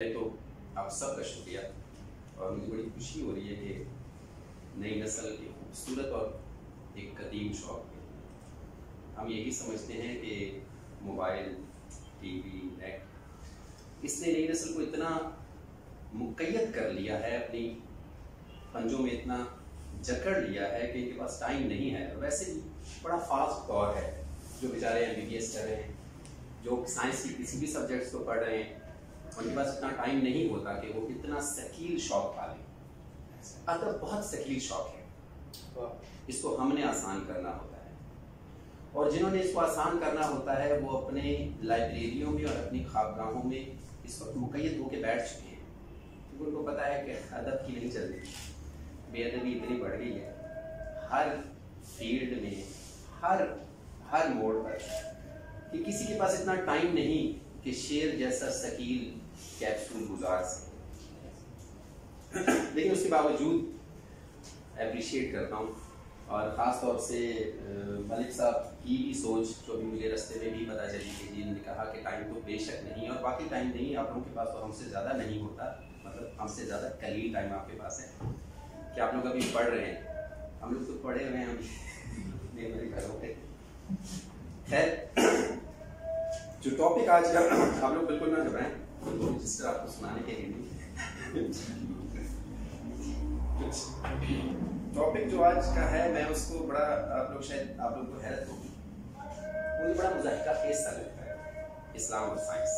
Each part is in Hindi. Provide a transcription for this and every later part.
तो आप सबका शुक्रिया और मुझे बड़ी खुशी हो रही है कि नई नस्ल की खूबसूरत और एक कदीम शौक है। हम यही समझते हैं कि मोबाइल, टीवी, नेट इसने नई नस्ल को इतना मुक़य्यद कर लिया है, अपनी पंजों में इतना जकड़ लिया है कि इनके पास टाइम नहीं है। वैसे भी बड़ा फास्ट दौर है। जो बेचारे MBBS कर रहे हैं, जो साइंस की किसी भी सब्जेक्ट्स को पढ़ रहे हैं, उनके पास इतना टाइम नहीं होता कि वो इतना शकील शौक पालें। अदब बहुत शकील शौक है, इसको हमने आसान करना होता है। और जिन्होंने इसको आसान करना होता है वो अपने लाइब्रेरियों में और अपनी खाबगाहों में इस वक्त मुक़य्यद होकर बैठ चुके हैं, क्योंकि उनको पता है कि अदब की नहीं चल रही, बेअदबी इतनी बढ़ गई है हर फील्ड में, हर मोड़ पर, कि किसी के पास इतना टाइम नहीं कि शेर जैसा शकील कैप्सूल गुजार सके। लेकिन उसके बावजूद अप्रिशिएट करता हूँ, और ख़ास तौर से मलिक साहब की भी सोच, जो भी मुझे रास्ते में भी पता चली कि जिन्होंने कहा कि टाइम तो बेशक नहीं, और बाकी टाइम नहीं, आप लोगों के पास तो हमसे ज़्यादा नहीं होता, मतलब हमसे ज़्यादा कलील टाइम आपके पास है कि आप लोग अभी पढ़ रहे हैं। हम लोग तो पढ़े हुए हैं अभी मेरे घरों पे। खैर, जो टॉपिक आज का, आप लोग बिल्कुल ना घबराएं, रजिस्टर आपको सुनाने के लिए नहीं। टॉपिक जो आज का है, मैं उसको बड़ा, आप लोग को हैरत होगी, मुझे बड़ा मुज़ाहिका खेज सा लगता है, इस्लाम और साइंस।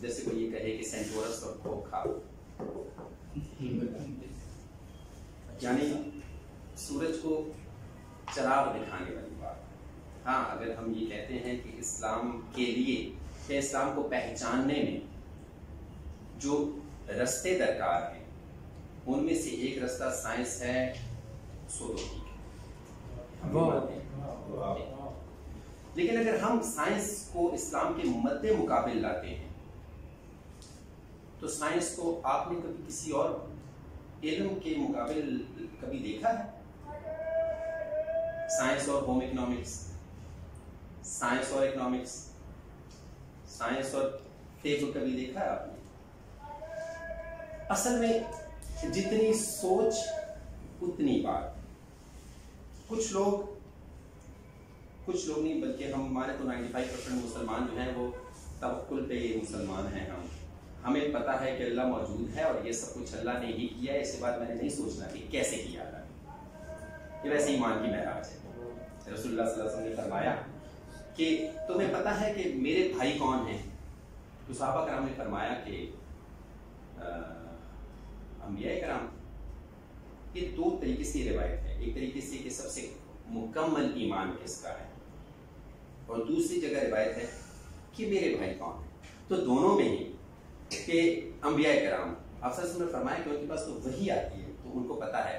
जैसे कोई ये कहे कि सेंटोरस और खोखा, यानी सूरज को चिराग दिखाने वाली बात। हाँ, अगर हम ये कहते हैं कि इस्लाम के लिए या इस्लाम को पहचानने में जो रास्ते दरकार हैं, उनमें से एक रास्ता साइंस है, सो तो ठीक है। लेकिन अगर हम साइंस को इस्लाम के मद्दे मुकाबिल लाते हैं, तो साइंस को आपने कभी किसी और इल्म के मुकाबिल कभी देखा है? साइंस और होम इकोनॉमिक्स, साइंस और इकोनॉमिक्स, साइंस और फेब कभी देखा है आपने? असल में जितनी सोच उतनी बात। कुछ लोग नहीं, बल्कि हमारे तो 95% मुसलमान जो हैं वो तवक्कुल पे ये मुसलमान हैं। हमें पता है कि अल्लाह मौजूद है और ये सब कुछ अल्लाह ने ही किया है। इसके बाद मैंने नहीं सोचना कि कैसे किया अल्लाह। ये वैसे ईमान की महराज है। रसूलुल्लाह सल्लल्लाहु अलैहि वसल्लम ने फरमाया कि तुम्हें पता है कि मेरे भाई कौन हैं? तो सहाबा कराम ने फरमाया कि अंबिया कराम। ये दो तरीके से रिवायत है। एक तरीके से कि सबसे मुकम्मल ईमान किसका है, और दूसरी जगह रिवायत है कि मेरे भाई कौन है। तो दोनों में ही कि अंबिया कराम, आप सल्लल्लाहु अलैहि वसल्लम ने फरमाया कि उनके पास तो वही आती है, तो उनको पता है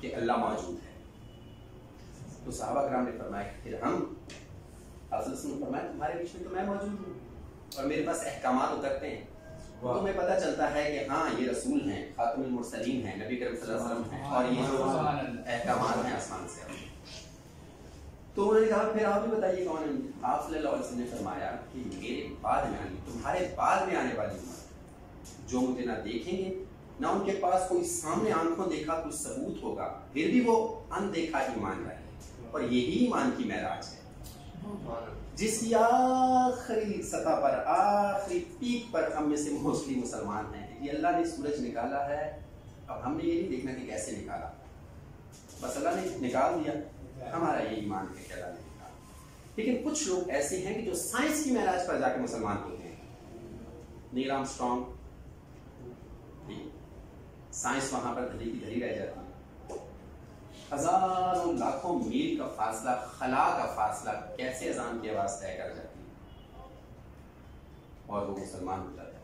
कि अल्लाह मौजूद है। तो सहाबा कराम ने फरमाया कि फिर हम, आप सल्लल्लाहु अलैहि वसल्लम ने फरमाया तुम्हारे बीच में तो मैं मौजूद हूँ और मेरे पास अहकामात उतरते हैं, तो तुम्हें पता चलता है कि हाँ ये रसूल हैं, खातमुल मुरसलीन हैं, नबी करीम सल्लल्लाहु अलैहि वसल्लम हैं, और ये जो अहकामात हैं आसमान से। तो उन्होंने कहा फिर आप भी बताइए कौन है? आप सल्लल्लाहु अलैहि वसल्लम ने फरमाया कि मेरे बाद में आने, तुम्हारे बाद में आने वाली उम्मत, जो मुझे ना देखेंगे ना उनके पास कोई सामने आंखों देखा कुछ सबूत होगा, फिर भी वो अनदेखा ईमान लाएंगे। और यही ईमान की महराज है, जिसकी आखिरी सतह पर, आखिरी पीक पर हम में से मोस्टली मुसलमान हैं। ये अल्लाह ने सूरज निकाला है। अब हमने ये नहीं देखना कि कैसे निकाला, बस अल्लाह ने निकाल दिया, हमारा ये ईमान है कि अल्लाह ने निकाला। लेकिन कुछ लोग ऐसे हैं कि जो साइंस की महराज पर जाके मुसलमान होते हैं। नील आर्मस्ट्रॉन्ग, साइंस वहां पर धरी की धरी रह जाती है। हजारों लाखों मील का फासला, खला का फासला, कैसे अजान की आवाज तय कर जाती है और वो मुसलमान हो जाता है।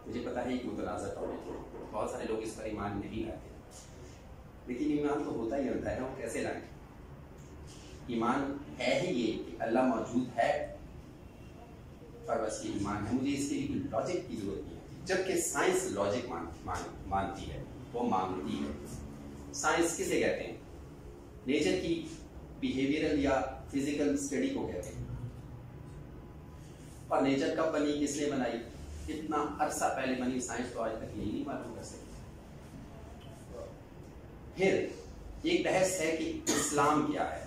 मुझे पता है कि मुतनाज़ा टॉपिक है, बहुत सारे लोग इस पर ईमान नहीं लाते, लेकिन ईमान तो होता ही होता है ना, वो कैसे लाएं? ईमान है ही ये कि अल्लाह मौजूद है, पर बस ये ईमान है। मुझे इसके लिए लॉजिक की जरूरत नहीं है, जबकि साइंस लॉजिक मानती है, वो मांगती है। साइंस किसे कहते हैं? नेचर की बिहेवियरल या फिजिकल स्टडी को कहते हैं। और नेचर कब बनी, किसने बनाई, इतना अरसा पहले बनी, साइंस तो आज तक यही नहीं मालूम कर सकती। फिर एक बहस है कि इस्लाम क्या है।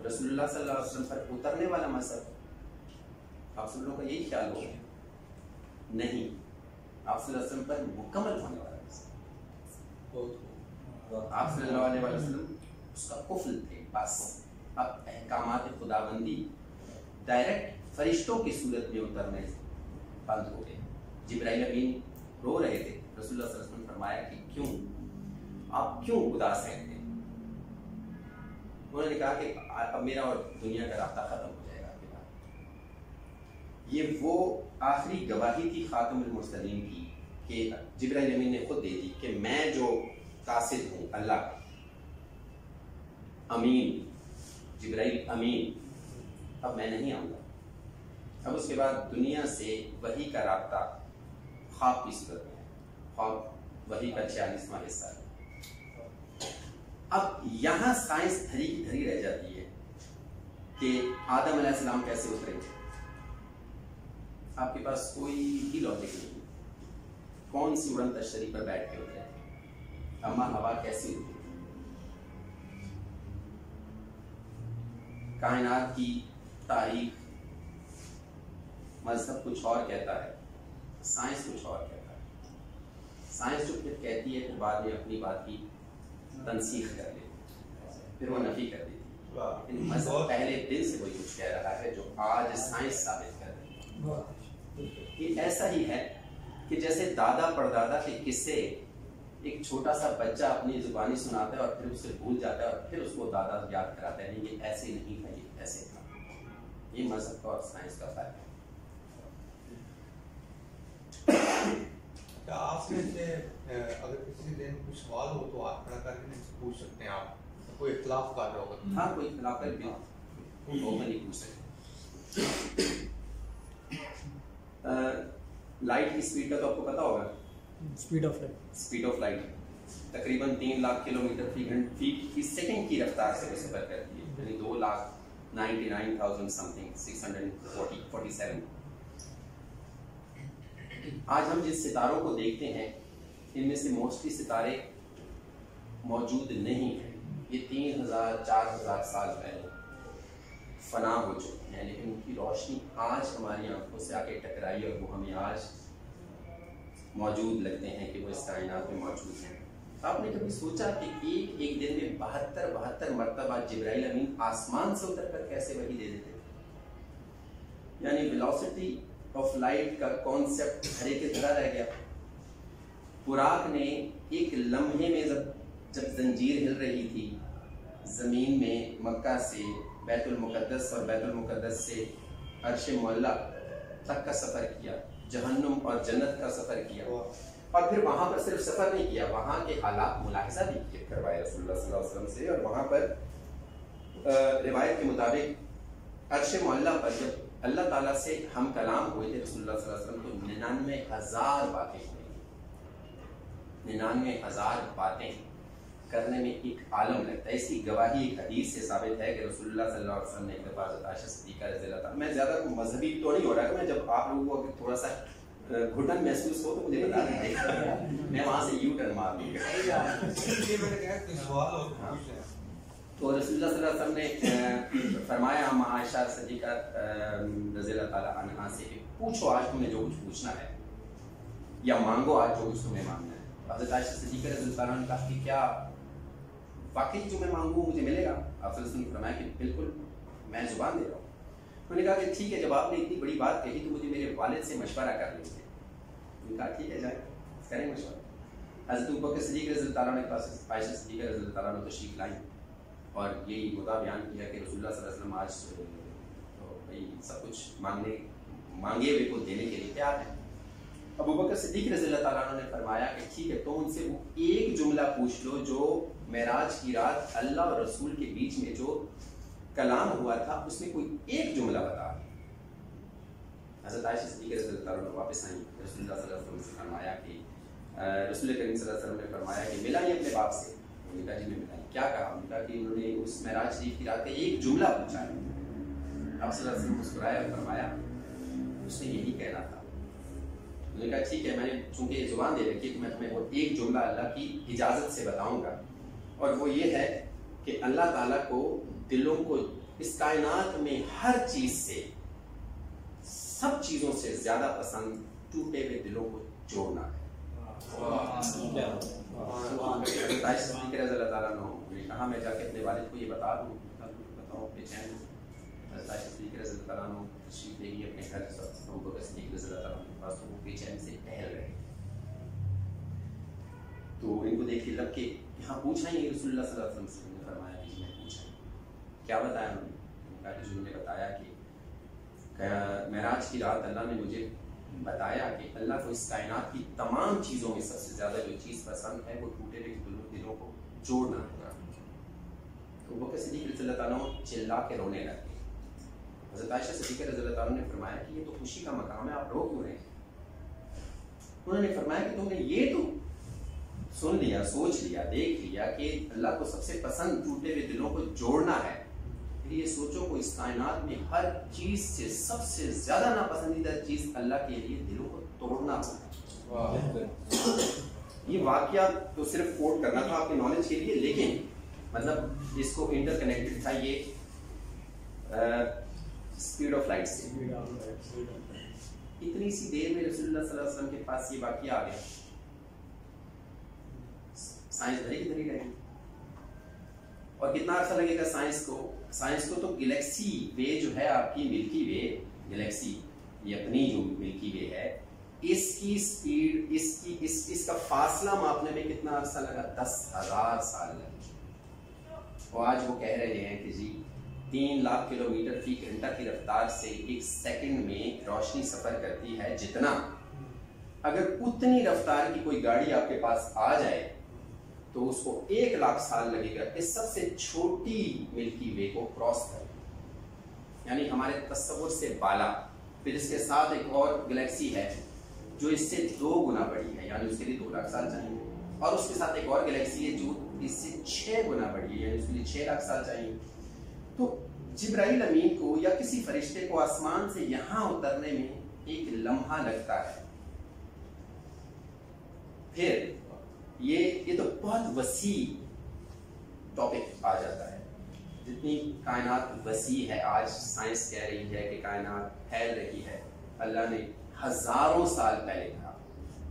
रसूलुल्लाह सल्लल्लाहु अलैहि वसल्लम पर उतरने वाला मजहब, आप सब लोगों का यही ख्याल हो? नहीं, आप सल्लल्लाहु अलैहि वसल्लम पर मुकम्मल होने वाला मजहब। आप सल्लल्लाहु अलैहि वसल्लम उसका कुफल थे बस। अब अहकामात खुदाबंदी डायरेक्ट फरिश्तों की सूरत में उतरने बंद हो गए। जिब्राइल अमीन रो रहे थे, रसूलुल्लाह सल्लल्लाहु अलैहि वसल्लम फरमाया कि क्यों, आप क्यों उदास रहते हैं? उन्होंने कहा कि अब मेरा और दुनिया का रास्ता खत्म हो जाएगा आपके बाद। ये वो आखिरी गवाही थी खातमुल मुरसलीन की कि जिब्राइल अमीन ने खुद दे दी कि मैं जो कासिद हूँ अल्लाह का, अमीन, जिब्राइल अमीन, अब मैं नहीं आऊँगा। अब उसके बाद दुनिया से वही का रास्ता ख्वाब की सूरत में है, ख्वाब वही का 46वां हिस्सा है। अब यहाँ साइंस धरी की धरी रह जाती है कि आदम अलैहिस्सलाम कैसे उतरे। आपके पास कोई भी लॉजिक नहीं, कौन सी उड़न तशरी पर बैठ के उतरे, अम्मा हवा कैसी उतरी, कायनात की तारीख, मजहब कुछ और कहता है, साइंस कुछ और कहता है। साइंस जो फिर कहती है, फिर बाद में अपनी बात की तनसीख कर लेती, फिर वो नफी कर देती। लेकिन मजहब पहले दिन से वही कुछ कह रहा है जो आज साइंस साबित कर रही है। ये ऐसा ही है कि जैसे दादा परदादा के किस्से एक छोटा सा बच्चा अपनी जुबानी सुनाता है और फिर उसे भूल जाता है और फिर उसको दादा याद कराता है, नहीं ये ऐसे नहीं था, ये ऐसे था। ये मजहब का और साइंस का फर्क है। आपसे अगर किसी दिन कुछ सवाल हो तो आप खड़ा करके पूछ सकते हैं। आप कोई इख्तिलाफ कर रहा होगा? हाँ, कोई इख्तिलाफ कर भी वो नहीं पूछ सकते। लाइट की स्पीड का तो आपको पता होगा। स्पीड ऑफ लाइट तकरीबन 3 लाख किलोमीटर फी सेकंड की रफ्तार से वो सफर करती है, यानी 2,99,000 समथिंग 647। आज हम जिस सितारों को देखते हैं इनमें से मोस्टली सितारे मौजूद नहीं हैं। ये 3,000-4,000 साल पहले फना हो चुके हैं, लेकिन उनकी रोशनी आज हमारी आंखों से आके टकराई और वो हमें आज मौजूद लगते हैं कि वो इस कायनात में मौजूद हैं। आपने कभी सोचा कि एक दिन में 72 मरतबा जिब्राइल अमीन आसमान से उतर कर कैसे वही दे देते थे? यानी वेलोसिटी ऑफ लाइट का कॉन्सेप्ट हरे की तरह रह गया। बुराक ने एक लम्हे में जब जंजीर हिल रही थी, जमीन में मक्का से बैतुल मुकद्दस और बैतुल मुकद्दस से अर्श मुअल्ला तक का सफर किया, जहन्नुम और जन्नत का सफर किया, और फिर वहां पर सिर्फ सफर नहीं किया, वहां के हालात मुलाहिजा भी करवाए रसूलुल्लाह सल्लल्लाहु अलैहि वसल्लम से। और वहां पर रिवायत के मुताबिक अर्श मुअल्ला पर जब अल्लाह ताला से हम कलाम हुए थे रसूलुल्लाह सल्लल्लाहु अलैहि वसल्लम, तो 99,000 बातें हुई। 99,000 बातें करने में एक आलम लगता है। इसकी गवाही एक हदीस से साबित है कि रसूलुल्लाह सल्लल्लाहु अलैहि वसल्लम ने एक दफा हज़रत आयशा सिद्दीक़ा रज़ियल्लाहु अन्हा, मैं ज़्यादा मजहबी तो नहीं हो रहा कि मैं जब आप लोगों को थोड़ा सा घुटन महसूस हो तो मुझे बता दें, मैं वहाँ से यू टर्न मार दूँगा। तो रसूलुल्लाह सल्लल्लाहु अलैहि वसल्लम ने फरमाया अम्मा आयशा सिद्दीक़ा रज़ियल्लाहु ताला अन्हा से कि पूछो आज तुम्हें जो कुछ पूछना है, या मांगो आज जो कुछ तुम्हें मांगना है। हज़रत आयशा सिद्दीक़ा रज़ियल्लाहु ताला अन्हा ने कहा कि क्या वाकई जो मैं मांगूँ मुझे मिलेगा? आप सल्लल्लाहु अलैहि वसल्लम ने फरमाया कि बिल्कुल, मैं जुबान दे रहा हूँ। उन्होंने कहा कि ठीक है, जब आपने इतनी बड़ी बात कही तो मुझे मेरे वालिद से मशवरा कर लीजिए। उन्होंने कहा ठीक है, जाए करें मशवरा। हज़रत अबू बकर सिद्दीक़ रज़ियल्लाहु ताला अन्हु के पास आयशा सिद्दीक़ा रज़ियल्लाहु ताला अन्हा तशरीफ़ लाई और यही मुद्दा बयान किया कि रसूलुल्लाह सल्लल्लाहु अलैहि वसल्लम आज तो भाई सब कुछ मांगे हुए को देने के लिए तैयार है। अबू बकर सिद्दीक़ रज़ियल्लाहु ताला अन्हु ने फरमाया कि ठीक है, तो उनसे वो एक जुमला पूछ लो जो मेराज की रात अल्लाह और रसूल के बीच में जो कलाम हुआ था उसमें कोई एक जुमला बता। हज़रत आयशा सिद्दीक़ा रज़ियल्लाहु ताला अन्हा वापस आई, रसूलुल्लाह सल्लल्लाहु अलैहि वसल्लम से फरमाया कि रसूल करीम सल्लल्लाहु अलैहि वसल्लम ने फरमाया कि मिला ये अपने बाप से? उन्होंने कहा जी मैं मिला। क्या कहा? उन्होंने कहा कि उन्होंने उस मेराज शरीफ की रात एक जुमला पूछा है। आप सल्लल्लाहु अलैहि वसल्लम मुस्कुराए और फरमाया उसने यही कहना था। मैंने कहा ठीक है, मैंने चूंकि जुबान दे रखी तो मैं तुम्हें वो एक जुमला अल्लाह की इजाज़त से बताऊंगा, और वो ये है कि अल्लाह ताला को दिलों को इस कायनात में हर चीज़ से, सब चीज़ों से ज़्यादा पसंद टूटे हुए दिलों को जोड़ना है। ने कहा मैं जाके अपने वालिद को ये बता दूँ, बताओ बेचैन तशरीफ लेगी अपने घर, वो बेचैन से टहल रहे। तो इनको देख के लग के यहाँ पूछा ही रसूलुल्लाह सल्लल्लाहु अलैहि वसल्लम ने फरमाया कि मैं पूछा क्या बताया उन्होंने बताया कि मेराज की रात अल्लाह ने मुझे बताया कि अल्लाह को इस कायनात की तमाम चीज़ों में सबसे ज़्यादा जो चीज़ पसंद है वो टूटे हुए दिलों को जोड़ना है। तो वो सिद्दीक़ रज़ियल्लाहु अन्हु चिल्ला के रोने लगे। हज़रत आयशा सिद्दीक़ा रज़ियल्लाहु अन्हा ने फरमाया कि ये तो खुशी का मकाम है, आप रो क्यों रहे हैं? उन्होंने फरमाया कि तुमने ये तो सुन लिया, सोच लिया, देख लिया कि अल्लाह को सबसे पसंद टूटे हुए दिलों को जोड़ना है, फिर ये सोचो को इस कायनात में हर चीज से सबसे ज्यादा नापसंदीदा चीज अल्लाह के लिए दिलों को तोड़ना होगा। ये वाकया तो सिर्फ कोट करना था आपके नॉलेज के लिए, लेकिन मतलब इसको इंटरकनेक्टेड था ये स्पीड ऑफ लाइट से। इतनी सी देर में रसूलुल्लाह सल्लल्लाहु अलैहि वसल्लम के पास ये वाकया आ गया। साइंस धरी की धरी रहेगी, और कितना अर्सा लगेगा साइंस को तो गैलेक्सी वे जो है आपकी मिल्की वे गैलेक्सी, ये अपनी जो मिल्की वे है, इसकी स्पीड, इसका फासला मापने में कितना अर्सा लगा? 10,000 साल लगे। और आज वो कह रहे हैं कि जी 3 लाख किलोमीटर फी घंटा की रफ्तार से 1 सेकंड में रोशनी सफर करती है, जितना अगर उतनी रफ्तार की कोई गाड़ी आपके पास आ जाए तो उसको 1 लाख साल लगेगा इस सबसे छोटी मिल्की वे को क्रॉस करने। यानी हमारे तस्वुर से बाला। फिर इसके साथ एक और गैलेक्सी है जो इससे 2 गुना बड़ी है, यानी उसके लिए 2 लाख साल चाहिए, और उसके साथ एक और गैलेक्सी है जो इससे 6 गुना बड़ी है, यानी उसके लिए 6 लाख साल चाहिए। तो जिब्राइल अमीन को या किसी फरिश्ते को आसमान से यहां उतरने में 1 लम्हा लगता है। फिर ये तो बहुत वसी टॉपिक आ जाता है। जितनी कायनात वसी है, आज साइंस कह रही है कि कायनात फैल रही है, अल्लाह ने हजारों साल पहले कहा,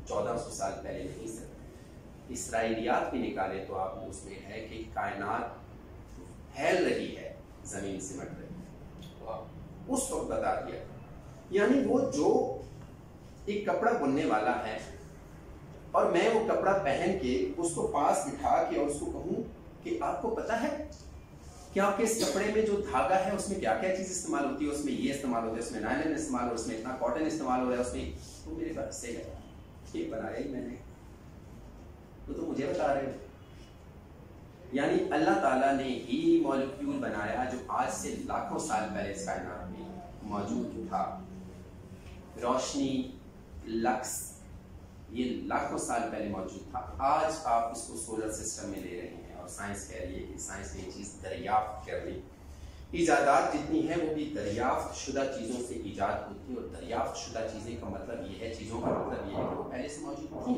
1400 साल पहले नहीं सर। इसराइलियात भी निकाले तो आप उसमें है कि कायनात फैल रही है, जमीन सिमट रही है, उस वक्त बता दिया। यानी वो जो एक कपड़ा बुनने वाला है और मैं वो कपड़ा पहन के उसको पास बिठा के और उसको कहूं कि आपको पता है कि आपके इस कपड़े में जो धागा है उसमें क्या क्या चीज इस्तेमाल होती है, उसमें ये इस्तेमाल होता है, उसमें नायलॉन इस्तेमाल हो, उसमें इतना कॉटन इस्तेमाल हो रहा है, उसमें तो मेरे पास से ये बनाया ही मैंने, तो मुझे बता रहे हो। यानी अल्लाह ताला ने ही मॉलिक्यूल बनाया जो आज से लाखों साल पहले इस कायनात में मौजूद था। रोशनी, लक्स, ये लाखों साल पहले मौजूद था। आज आप इसको सोलर सिस्टम में ले रहे हैं और साइंस कह रही है कि साइंस ने ये चीज़ दरियाफ्त कर ली। इजादात जितनी है वो भी दरियाफ्त शुदा चीज़ों से ईजाद होती है, और दरियाफ्त शुदा चीज़ें का मतलब ये है, चीज़ों का मतलब ये है कि वो पहले से मौजूद थी।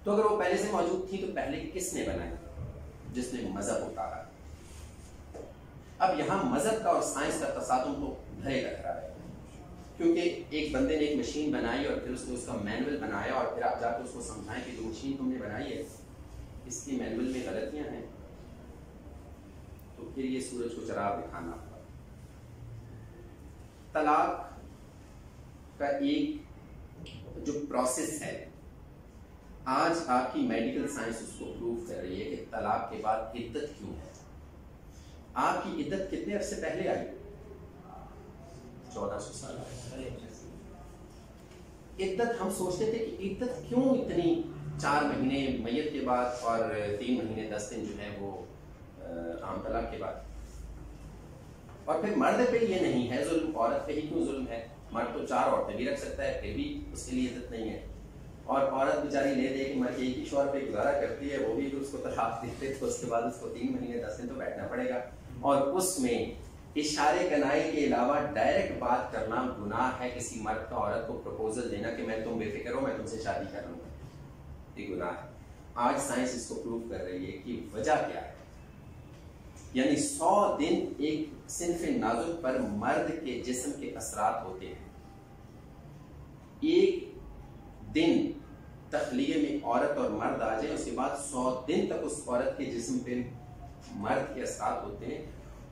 तो अगर वो पहले से मौजूद थी तो पहले किसने बनाई? जिसने मजहब उतारा। अब यहाँ मजहब का और साइंस का तसादुम तो धरे लग रहा है, क्योंकि एक बंदे ने एक मशीन बनाई और फिर उसने उसका मैनुअल बनाया, और फिर आप जाकर उसको समझाएं कि जो मशीन तुमने बनाई है इसकी मैनुअल में गलतियां हैं, तो फिर ये सूरज को चराग दिखाना होगा। तलाक का एक जो प्रोसेस है, आज आपकी मेडिकल साइंस उसको प्रूव कर रही है कि तलाक के बाद इद्दत क्यों है। आपकी इद्दत कितने अरसे पहले आई? 1400 साल। इद्दत हम सोचते थे कि इद्दत क्यों इतनी 4 महीने मैयत के बाद और 3 महीने 10 दिन जो है वो आम तलाक के बाद। और फिर मर्द पे ये नहीं है जुल्म, औरत पे ही क्यों जुल्म है? मर्द तो 4 औरतें भी रख सकता है, फिर भी उसके लिए इज्जत नहीं है। और औरत बेचारी ले दे कि मर के एक ही शौहर पे गुजारा करती है, वो भी उसको तलाक देते तो उसके बाद उसको 3 महीने 10 दिन तो बैठना पड़ेगा। और उसमें इशारे कनाई के अलावा डायरेक्ट बात करना गुनाह है। किसी मर्द का औरत को प्रपोजल देना कि मैं तुम बेफिक्र हो, मैं तुमसे शादी कर लूंगा, ये गुनाह है। आज साइंस इसको प्रूव कर रही है कि वजह क्या है। यानी 100 दिन एक सिनफे नाजुक पर मर्द के जिस्म के असरात होते हैं। एक दिन तखलीए में औरत और मर्द आ जाए, उसके बाद 100 दिन तक उस औरत के जिस्म पे मर्द के असरात होते हैं।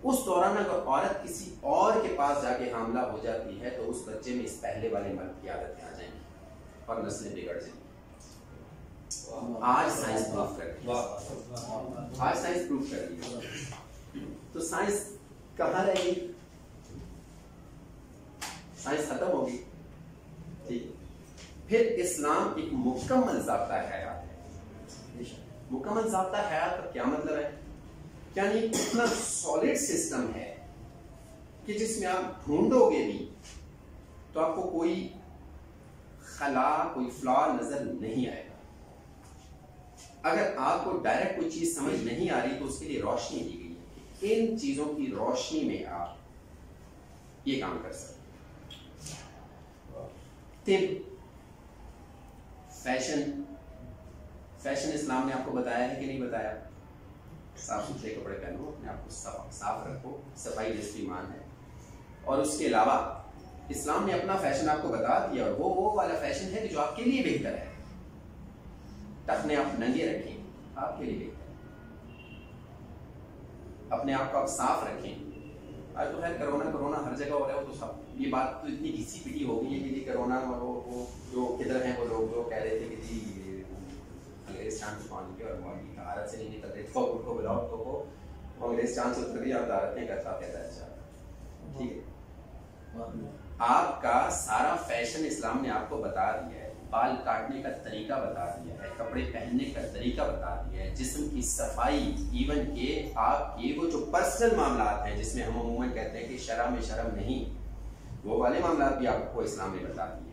उस दौरान अगर औरत किसी और के पास जाके हामला हो जाती है तो उस बच्चे में इस पहले वाले मर्द की आदतें आ जाएंगी और नस्लें बिगड़ जाएंगी। आज साइंस प्रूव कर रही है, आज साइंस प्रूव कर रही है। तो साइंस कहाँ रहेगी? साइंस खत्म होगी, ठीक। फिर इस्लाम एक मुकम्मल ज़ाब्ता हयात है। मुकम्मल ज़ाब्ता हयात का क्या मतलब है? यानी इतना सॉलिड सिस्टम है कि जिसमें आप ढूंढोगे भी तो आपको कोई खला, कोई फ्लॉ नजर नहीं आएगा। अगर आपको डायरेक्ट कोई चीज समझ नहीं आ रही तो उसके लिए रोशनी दी गई है कि इन चीजों की रोशनी में आप ये काम कर सकते। तिब, फैशन इस्लाम ने आपको बताया है कि नहीं बताया? साफ सुथरे कपड़े पहनो, अपने आप को साफ रखो, सफाई जिसकी ईमान है। और उसके अलावा इस्लाम ने अपना फैशन आपको बता दिया, और वो वाला फैशन है कि जो आपके लिए बेहतर है। टखने आप नंगे रखें, आपके लिए बेहतर है। अपने आप को आप साफ रखें। आज तो खैर कोरोना हर जगह हो रहा है, तो सब ये बात तो इतनी घिसी पिटी हो गई है कि कोरोना वो जो किधर हैं वो लोग जो कह रहे थे कि जी अंग्रेज चांस मान के और मौलवी का भारत से नहीं निकल रहे, को बुलाओ को अंग्रेज चांस उतर गई, आप दारतें करता कहता है। अच्छा ठीक है, आपका सारा फैशन इस्लाम ने आपको बता दिया है। बाल काटने का तरीका बता दिया है, कपड़े पहनने का तरीका बता दिया है, जिस्म की सफाई, इवन के आपके वो जो पर्सनल मामलात हैं जिसमें हम अमूमन कहते हैं कि शर्म में शर्म नहीं, वो वाले मामलात भी आपको इस्लाम ने बता दिए।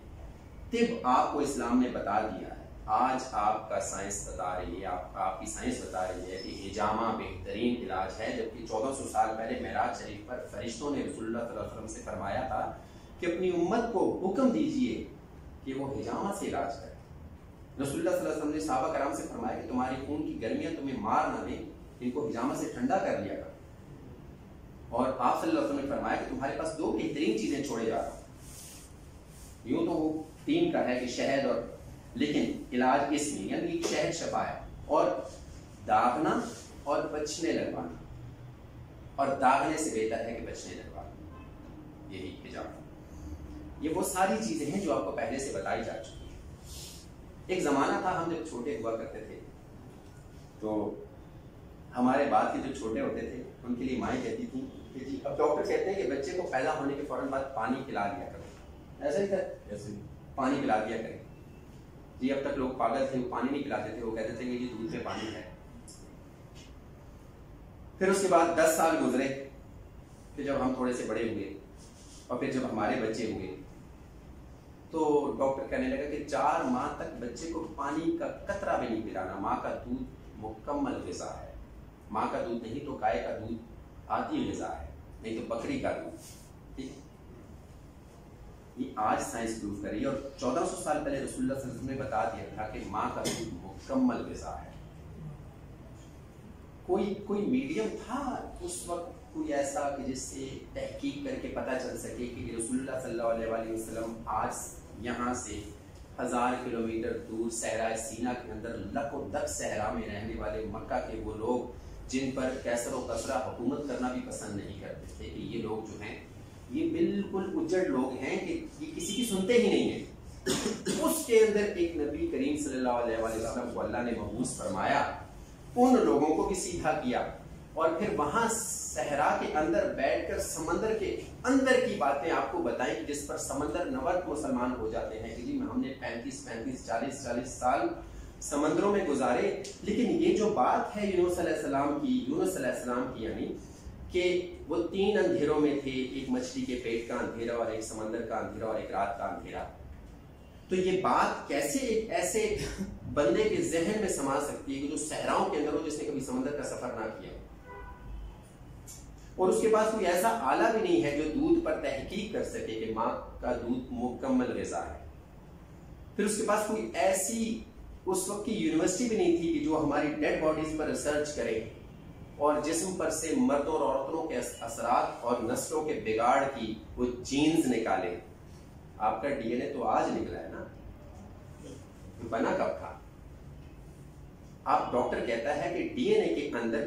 तिब आपको इस्लाम ने बता दिया है। आज आपका साइंस बता रही है, आपकी साइंस बता रही है कि हिजामा बेहतरीन इलाज है, जबकि 1400 साल पहले मेराज शरीफ पर फरिश्तों ने रसूलुल्लाह सल्लल्लाहु अलैहि वसल्लम से फरमाया था कि अपनी उम्मत को हुक्म दीजिए कि वो हिजामा से इलाज करें। रसूलुल्लाह सल्लल्लाहु अलैहि वसल्लम ने सहाबा कराम से फरमाया कि तुम्हारी खून की गर्मियां तुम्हें मार ना दें, इनको हिजामा से ठंडा कर लिया करो। और आप सल्लल्लाहु अलैहि वसल्लम ने फरमाया कि तुम्हारे पास 2 बेहतरीन चीजें छोड़े जा रहा हूं। यूं तो वो 3 का है कि शहद और, लेकिन इलाज इसमें यानी शहद शफा है, और दागना और बचने लगवाना, और दागने से बेहतर है कि बचने लगवाना, यही हिजामा। ये वो सारी चीजें हैं जो आपको पहले से बताई जा चुकी है। एक जमाना था, हम जब छोटे हुआ करते थे तो हमारे बाद के जो छोटे होते थे उनके लिए माएँ कहती थी कि जी, अब डॉक्टर कहते हैं कि बच्चे को पैदा होने के फौरन बाद पानी पिला दिया करो। ऐसा ही था, ऐसे पानी पिला दिया करें जी। अब तक लोग पागल थे, वो पानी नहीं पिलाते थे, वो कहते थे कि ये दूध में पानी है। फिर उसके बाद 10 साल गुजरे, फिर जब हम थोड़े से बड़े हुए और फिर जब हमारे बच्चे हुए तो डॉक्टर कहने लगा कि 4 माह तक बच्चे को पानी का कतरा भी नहीं पिलाना। माँ का दूध मुकम्मल ग़िज़ा है, माँ का दूध नहीं तो गाय का दूध आदि ग़िज़ा है, नहीं तो बकरी का दूध। ठीक, ये आज साइंस प्रूव कर रही है। और 1400 साल पहले रसूलुल्लाह सल्लल्लाहु अलैहि वसल्लम ने बता दिया था कि माँ का दूध मुकम्मल ग़िज़ा है। कोई मीडियम था उस वक्त, कोई ऐसा कि जिससे तहकीक करके पता चल सके कि रसूलुल्लाह सल्लल्लाहु अलैहि वसल्लम आज यहाँ से 1000 किलोमीटर दूर सहरा सीना के अंदर लकोदक सहरा में रहने वाले मक्का के वो लोग जिन पर कैसर और कसरा हुकूमत करना भी पसंद नहीं करते थे, कि ये लोग जो हैं ये बिल्कुल उजड़ लोग हैं कि ये किसी की सुनते ही नहीं है। उसके अंदर एक नबी करीम सल्लल्लाहु अलैहि वसल्लम को अल्लाह ने मबूस फरमाया, उन लोगों को भी सीधा किया, और फिर वहां सहरा के अंदर बैठकर समंदर के अंदर की बातें आपको बताएं कि जिस पर समंदर नवत मुसलमान हो जाते हैं कि जी हमने 35 40 साल समंदरों में गुजारे। लेकिन ये जो बात है यूनुस अलैहिस्सलाम की यानी कि वो 3 अंधेरों में थे, एक मछली के पेट का अंधेरा और एक समंदर का अंधेरा और एक रात का अंधेरा। तो ये बात कैसे एक ऐसे बंदे के जहन में समा सकती है कि जो सहराओं के अंदर हो, जिसने कभी समंदर का सफर ना किया। और उसके पास कोई ऐसा आला भी नहीं है जो दूध पर तहकीक कर सके कि माँ का दूध मुकम्मल ग़िज़ा है। फिर उसके पास कोई ऐसी उस वक्त की यूनिवर्सिटी भी नहीं थी कि जो हमारी डेड बॉडीज पर रिसर्च करे और जिस्म पर से मर्दों और औरतों के असरात और नस्लों के बिगाड़ की वो जीन्स निकाले। आपका डीएनए तो आज निकला है ना, बना कब था? आप डॉक्टर कहता है कि डीएनए के अंदर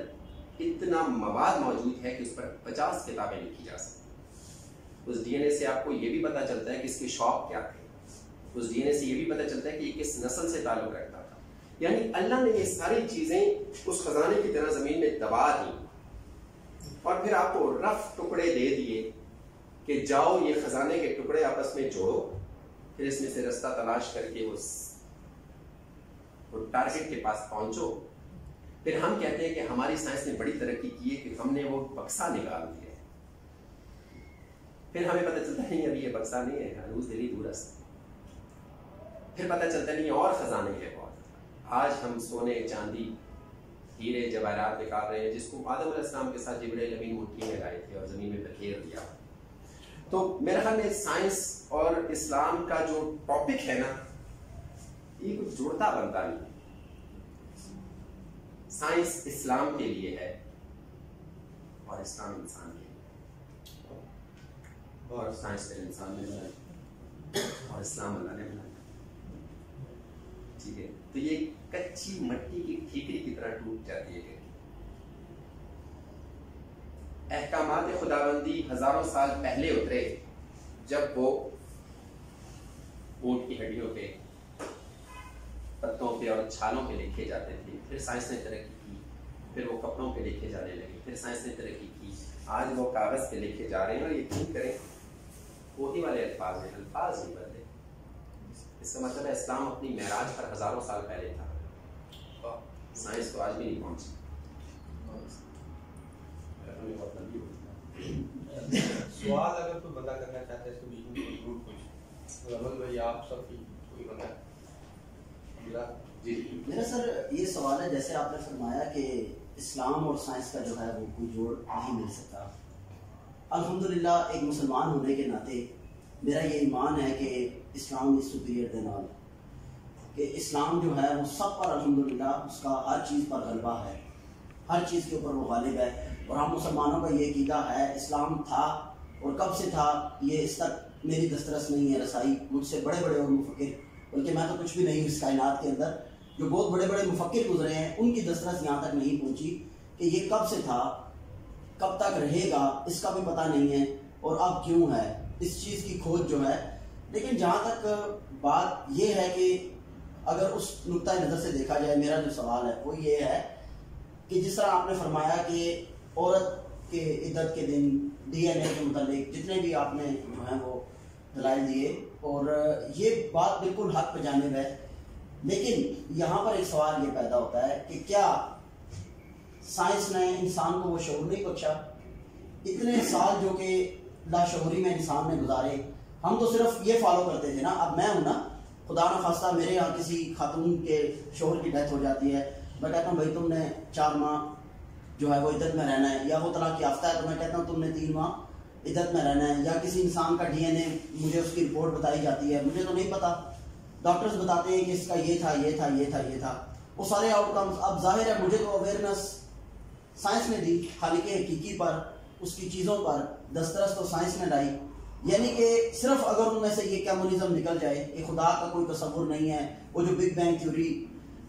इतना मवाद मौजूद है कि उस पर 50 किताबें लिखी जा सकती। उस डीएनए से आपको ये भी पता चलता है कि इसके शौक क्या थे। उस डीएनए से ये भी पता चलता है कि ये किस नस्ल से ताल्लुक रखता था। यानी अल्लाह ने ये सारी चीजें उस खजाने की तरह जमीन में दबा दी और फिर आपको रफ टुकड़े दे दिए कि जाओ ये खजाने के टुकड़े आपस में जोड़ो, फिर इसमें से रास्ता तलाश करके उस टारगेट के पास पहुंचो। फिर हम कहते हैं कि हमारी साइंस ने बड़ी तरक्की की है कि हमने वो बक्सा निकाल दिया है। फिर हमें पता चलता है अभी ये बक्सा नहीं है, अनूज दिली दूरस्त। फिर पता चलता नहीं और खजाने हैं बहुत। आज हम सोने, चांदी, हीरे, जवाहरात निकाल रहे हैं जिसको आदम अलैहिस्सलाम के साथ जिब्राइल अमीन मुट्ठी में लाए थे और जमीन में बखेर दिया। तो मेरे ख्याल में साइंस और इस्लाम का जो टॉपिक है ना, ये कुछ जुड़ता बनता नहीं। साइंस इस्लाम के लिए है और इस्लाम इंसान के लिए, और साइंस ने इंसान ने बनाया और इस्लाम अल्लाह ने बनाया। ठीक है, तो ये कच्ची मट्टी की ठीकरी की तरह टूट जाती है। अहकामात खुदाबंदी हजारों साल पहले उतरे जब वो ऊंट की हड्डियों पे, पत्तों पे और छालों पे लिखे जाते थे। फिर साइंस ने तरक्की की, फिर वो कपड़ों पे लिखे जाने लगे, फिर साइंस ने तरक्की की, आज वो कागज पे लिखे जा रहे हैं। और यकीन करें वही वाले अल्फाज हैं, अल्फाज नहीं बदले। इसका मतलब है इस्लाम अपनी महराज पर हजारों साल पहले था, साइंस तो आज भी नहीं पहुंची। सवाल अगर कोई बंदा करना चाहता है इसको बीच में जरूर पूछें। रमल भाई आप सब की कोई बंदा जी। मेरा सर ये सवाल है, जैसे आपने फरमाया कि इस्लाम और साइंस का जो है वो कोई जोड़ नहीं मिल सकता। अल्हम्दुलिल्लाह एक मुसलमान होने के नाते मेरा ये ईमान है कि Islam is superior then all, कि इस्लाम जो है वो सब पर अल्हम्दुलिल्लाह उसका हर चीज़ पर गलबा है, हर चीज़ के ऊपर वो गालिब है। और हम मुसलमानों का ये अक़ीदा है इस्लाम था और कब से था ये इस तक मेरी दस्तरस नहीं है रसाई। मुझसे बड़े बड़े और मुफक्किर, बल्कि मैं तो कुछ भी नहीं हूँ इस कायनात के अंदर, जो बहुत बड़े बड़े मुफक्किर गुजरे हैं उनकी दस्तरस यहाँ तक नहीं पहुँची कि ये कब से था, कब तक रहेगा इसका भी पता नहीं है और अब क्यों है, इस चीज़ की खोज जो है। लेकिन जहाँ तक बात ये है कि अगर उस नुक्ता नज़र से देखा जाए, मेरा जो सवाल है वो ये है कि जिस तरह आपने फरमाया कि औरत के इद्दत के दिन डीएनए के मुतालिक जितने भी आपने जो है वो दलाइल दिए, और ये बात बिल्कुल हक पे जानिब है। लेकिन यहाँ पर एक सवाल ये पैदा होता है कि क्या साइंस ने इंसान को वो शऊर नहीं बख्शा? इतने साल जो कि लाशऊरी में इंसान ने गुजारे, हम तो सिर्फ ये फॉलो करते थे ना। अब मैं हूँ ना, खुदा न खास्ता मेरे यहाँ किसी खातून के शोहर की डेथ हो जाती है, मैं कहता हूँ भाई तुमने 4 माह जो है वो इद्दत में रहना है, या वो तलाक याफ्ता है तो मैं कहता हूँ तुमने 3 माह इद्दत में रहना है। या किसी इंसान का डीएनए, मुझे उसकी रिपोर्ट बताई जाती है, मुझे तो नहीं पता, डॉक्टर्स बताते हैं कि इसका ये था ये था ये था ये था, वो सारे आउटकम्स। अब जाहिर है मुझे तो अवेयरनेस साइंस ने दी, खालिक हकीकी पर, उसकी चीज़ों पर दस्तरस तो साइंस ने लाई। यानी कि सिर्फ अगर उनमें से ये कम्युनिज्म निकल जाए, ये खुदा का कोई तसव्वुर नहीं है, वो जो बिग बैंग थ्योरी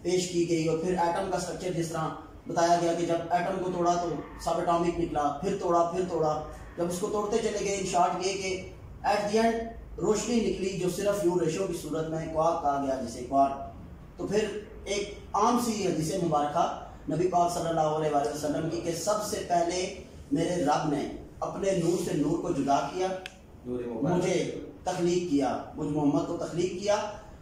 पेश की गई और फिर एटम का स्ट्रक्चर जिस तरह बताया गया कि जब एटम को तोड़ा तो सब एटॉमिक निकला, फिर तोड़ा, जब उसको तोड़ते चले गए, इन शॉर्ट ये कि एट द एंड रोशनी निकली जो सिर्फ यू रेशो की सूरत में क्वार्क कहा गया, जिसे क्वार्क। तो फिर एक आम सी हदीस मुबारक नबी पाक सल्लल्लाहु अलैहि वसल्लम की कि सबसे पहले मेरे रब ने अपने नूर से नूर को जुदा किया, मुझे तख्लीक किया, मुझ मोहम्मद को तख्लीक किया,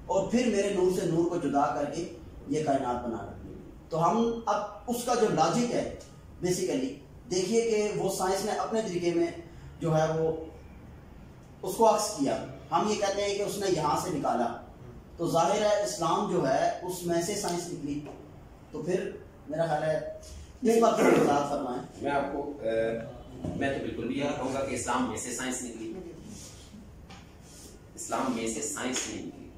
और फिर मेरे नूर से नूर को जुदा करके ये कायनात बना रखी। तो हम अब उसका जो लॉजिक है बेसिकली देखिए कि वो साइंस ने अपने तरीके में जो है वो उसको अक्स किया। हम ये कहते हैं कि उसने यहाँ से निकाला, तो जाहिर है इस्लाम जो है उसमें से साइंस निकली। तो फिर मेरा ख्याल है इस बात पर वजाहत फरमाएं। मैं आपको मैं तो बिल्कुल भी यही कहूंगा कि इस्लाम में से साइंस निकली, इस्लाम में से साइंस नहीं निकली।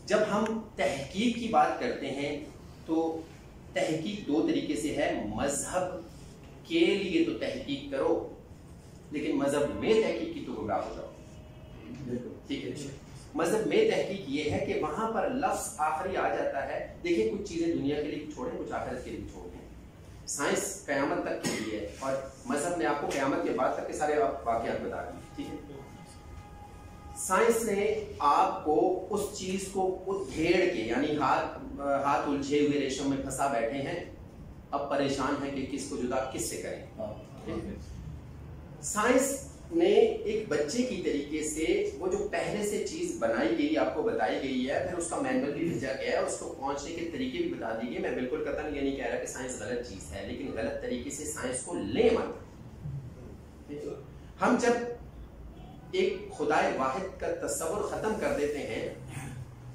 जब हम तहकीक की बात करते हैं तो तहकीक दो तरीके से है। मजहब के लिए तो तहकीक करो, लेकिन मजहब में तहकीक की तो गुमराह हो जाओ। ठीक है, मजहब में तहकीक ये है कि वहां पर लफ्ज आखिरी आ जाता है। देखिए, कुछ चीजें दुनिया के लिए छोड़ें, कुछ आखिरत के लिए छोड़ें। साइंस कयामत तक के लिए है और मजहब ने आपको कयामत के बाद तक के सारे वाकयात बता दिए। ठीक है, साइंस ने आपको उस चीज को उधेड़ के, यानी हाथ उलझे हुए रेशम में फंसा बैठे हैं, अब परेशान है कि किसको जुदा किससे करें। साइंस ने एक बच्चे की तरीके से वो जो पहले से चीज बनाई गई, आपको बताई गई है, फिर उसका मैनुअल भी भेजा गया है, उसको पहुंचने के तरीके भी बता दिए गए। मैं बिल्कुल कतई ये नहीं कह रहा कि साइंस गलत चीज है, लेकिन गलत तरीके से साइंस को ले मत। हम जब एक खुदाए वाहिद का तस्वुर खत्म कर देते हैं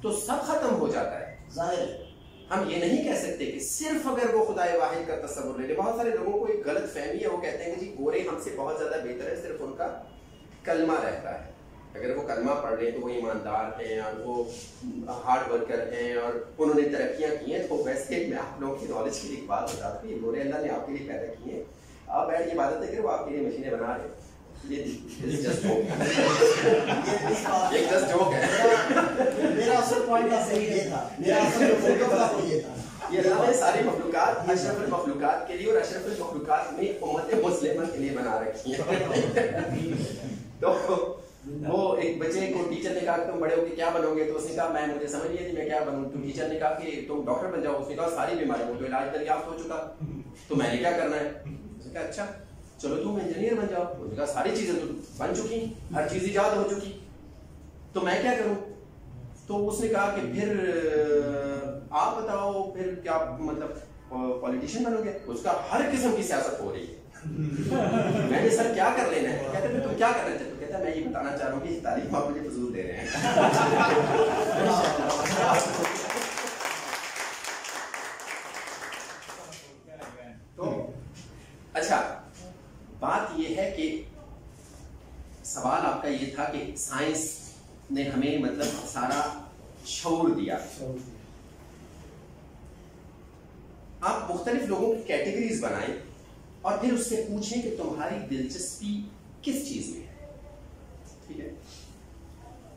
तो सब खत्म हो जाता है। जाहिर हम ये नहीं कह सकते कि सिर्फ अगर वो खुदाए वाहिद का तस्वुर ले ले। बहुत सारे लोगों को एक गलत फहमी है, वो कहते हैं कि जी गोरे हमसे बहुत ज्यादा बेहतर है, सिर्फ उनका कलमा रहता है। अगर वो कलमा पढ़ ले तो वो ईमानदार हैं और वो हार्ड वर्कर हैं और उन्होंने तरक्कियां की हैं। तो वैसे मैं आप लोगों की नॉलेज के लिए एक बात बता दूं, ये गोरे अल्लाह ने आपके लिए पैदा किए हैं। आप बैठ ये बात है कि वो आपके लिए मशीनें बना रहे हैं, ये जस्ट जोक है। ये जस्ट जोक है। मेरा असल पॉइंट ऐसे ये था, मेरा असल फोटो का ये था। ये अल्लाह ने सारी मखलूकात अशरफुल मखलूकात के लिए और अशरफुल मखलूकात में उम्मत मुस्लिमा के लिए बना रखी है। तो वो एक बच्चे को टीचर ने कहा तुम बड़े होके क्या बनोगे, तो उसने कहा मुझे समझ नहीं आती मैं क्या बनूं। तो टीचर ने कहा कि तुम डॉक्टर बन जाओ। उसने कहा सारी बीमारियों तो इलाज दरियाफ्त हो चुका, तो मैंने क्या करना है। उसने कहा अच्छा चलो तुम इंजीनियर बन जाओ। उसने कहा सारी चीजें तो बन चुकी, हर चीज इजाद हो चुकी, तो मैं क्या करूं। तो उसने कहा कि फिर आप बताओ फिर क्या मतलब पॉलिटिशियन बनोगे। उसका हर किस्म की सियासत हो रही है। मैंने सर क्या कर लेना है। कहते हैं तुम क्या कर रहे थे। तो कहता मैं ये बताना चाह रहा हूँ कि तारीफ आप मुझे फजूल दे रहे हैं। तो अच्छा, बात ये है कि सवाल आपका ये था कि साइंस ने हमें मतलब सारा शऊर दिया। आप मुख्तलिफ लोगों की कैटेगरीज बनाएं और फिर उससे पूछें कि तुम्हारी दिलचस्पी किस चीज में है। ठीक है,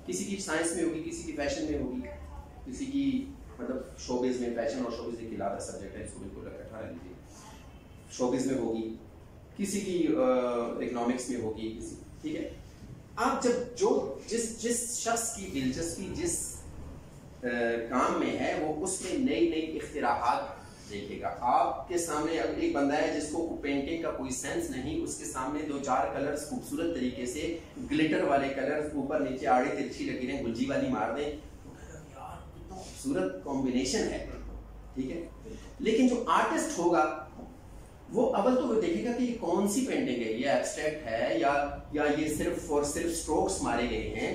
किसी की साइंस में होगी, किसी की फैशन में होगी, किसी की मतलब शोबिज में। फैशन और शोबिज एक अलग सब्जेक्ट है, इसको बिल्कुल इकट्ठा रख लीजिए। शोबिज में होगी, किसी की इकोनॉमिक्स में होगी, किसी। ठीक है, आप जब जो जिस शख्स की दिलचस्पी जिस काम में है वो उसमें नई नई इख्तिराहात देखेगा। आपके सामने अब एक बंदा है जिसको पेंटिंग का कोई सेंस नहीं, उसके सामने दो चार कलर्स खूबसूरत तरीके से ग्लिटर वाले कलर्स ऊपर नीचे आड़े तिरछी लकीरें गुलजी वाली मार दें, तो यार कितना खूबसूरत कॉम्बिनेशन है। ठीक है, लेकिन जो आर्टिस्ट होगा वो अव्वल तो वो देखेगा कि ये कौन सी पेंटिंग है, ये एब्स्ट्रैक्ट है या ये सिर्फ और सिर्फ स्ट्रोक्स मारे गए हैं,